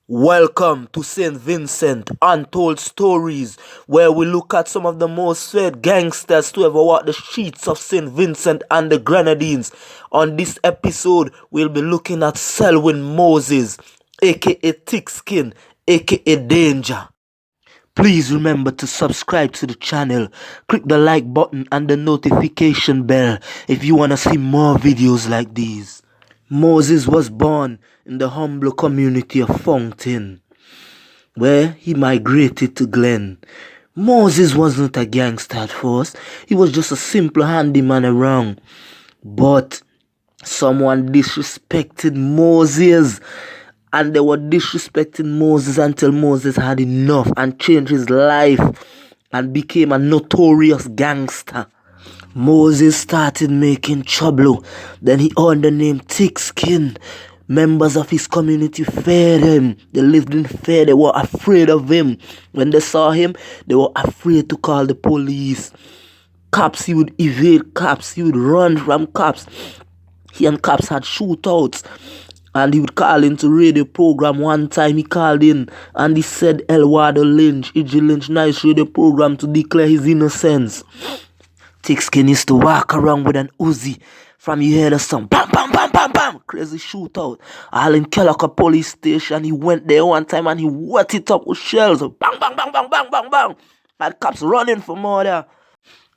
Welcome to St. Vincent Untold Stories, where we look at some of the most feared gangsters to ever walk the streets of St. Vincent and the Grenadines. On this episode, we'll be looking at Selwyn Moses, aka Thick Skin, aka Danger. Please remember to subscribe to the channel, click the like button and the notification bell if you want to see more videos like these. Moses was born in the humble community of Fountain, where he migrated to Glen. Moses wasn't a gangster at first, he was just a simple handyman around. But someone disrespected Moses, and they were disrespecting Moses until Moses had enough and changed his life and became a notorious gangster. Moses started making trouble. Then he earned the name Thick Skin. Members of his community feared him. They lived in fear. They were afraid of him. When they saw him, they were afraid to call the police. Cops, he would evade cops. He would run from cops. He and cops had shootouts. And he would call into radio program. One time he called in and he said Elwado Lynch, E.G. Lynch, nice radio program to declare his innocence. Thick Skin used to walk around with an Uzi. From you hear the sound, bam, bam, bam, bam, bam, crazy shootout. All in Kellocker police station, he went there one time and he wet it up with shells. Bang, bang, bang, bang, bang, bang, bang. And cops running for murder.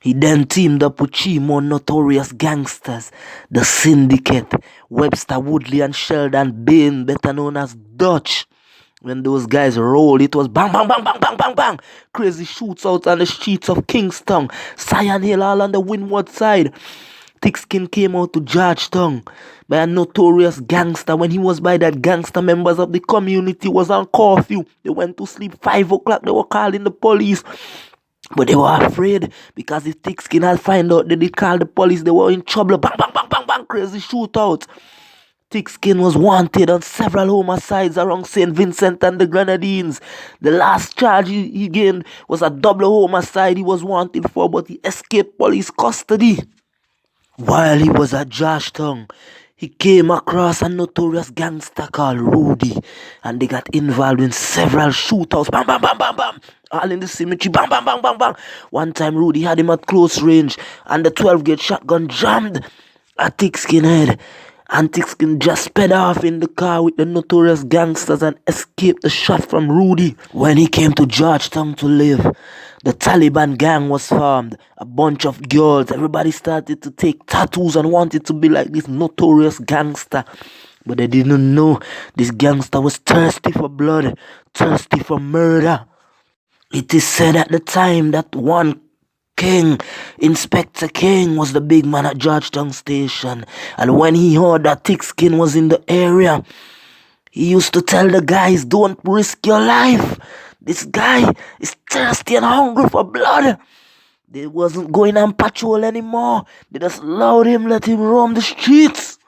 He then teamed up with three more notorious gangsters, the Syndicate, Webster, Woodley, and Sheldon Bain, better known as Dutch. When those guys rolled, it was bang, bang, bang, bang, bang, bang, bang. Crazy shoots out on the streets of Kingston, Cyan Hill, all on the windward side. Thick Skin came out to Georgetown by a notorious gangster. When he was by that gangster, members of the community was on curfew. They went to sleep 5 o'clock. They were calling the police. But they were afraid because if Thick Skin had found out they did call the police, they were in trouble. Bang, bang, bang, bang, bang, crazy shootout. Thick Skin was wanted on several homicides around St. Vincent and the Grenadines. The last charge he gained was a double homicide he was wanted for, but he escaped police custody. While he was at Georgetown, he came across a notorious gangster called Rudy, and they got involved in several shootouts. Bam, bam, bam, bam, bam. All in the cemetery. Bang, bang, bang, bang, bang. One time Rudy had him at close range, and the 12-gauge shotgun jammed at Thick Skin head. And Thick Skin just sped off in the car with the notorious gangsters and escaped the shot from Rudy. When he came to Georgetown to live, the Taliban gang was formed. A bunch of girls, everybody started to take tattoos and wanted to be like this notorious gangster. But they didn't know this gangster was thirsty for blood, thirsty for murder. It is said at the time that one King, Inspector King, was the big man at Georgetown Station. And when he heard that Thick Skin was in the area, he used to tell the guys, don't risk your life. This guy is thirsty and hungry for blood. They wasn't going on patrol anymore. They just allowed him, let him roam the streets.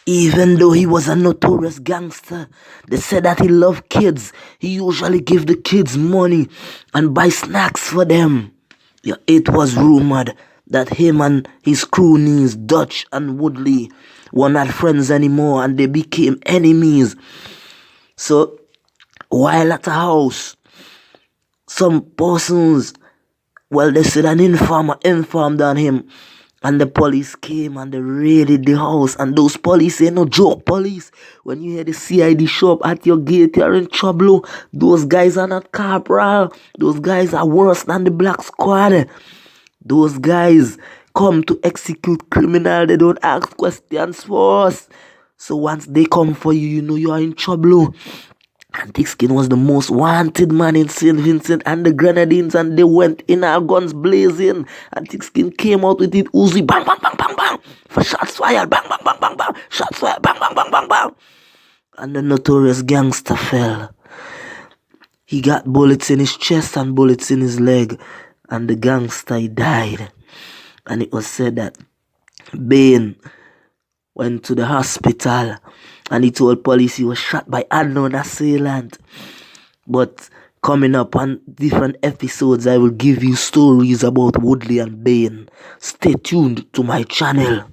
Even though he was a notorious gangster, they said that he loved kids. He usually gave the kids money and buy snacks for them. Yeah, it was rumored that him and his cronies, Dutch and Woodley, were not friends anymore and they became enemies. So, while at the house, some persons, they said an informer informed on him, and the police came and they raided the house. And those police ain't no joke police. When you hear the CID show up at your gate, you're in trouble. Those guys are not corporal. Those guys are worse than the Black Squad. Those guys come to execute criminal. They don't ask questions for us. So once they come for you, you know you are in trouble. And Thick Skin was the most wanted man in St. Vincent and the Grenadines, and they went in our guns blazing. And Thick Skin came out with it Uzi, bang, bang, bang, bang, bang. For shots fired, bang, bang, bang, bang, bang. Shots fired, bang, bang, bang, bang, bang. And the notorious gangster fell. He got bullets in his chest and bullets in his leg. And the gangster, he died. And it was said that Bain went to the hospital and he told police he was shot by unknown assailant. But coming up on different episodes, I will give you stories about Woodley and Bain. Stay tuned to my channel.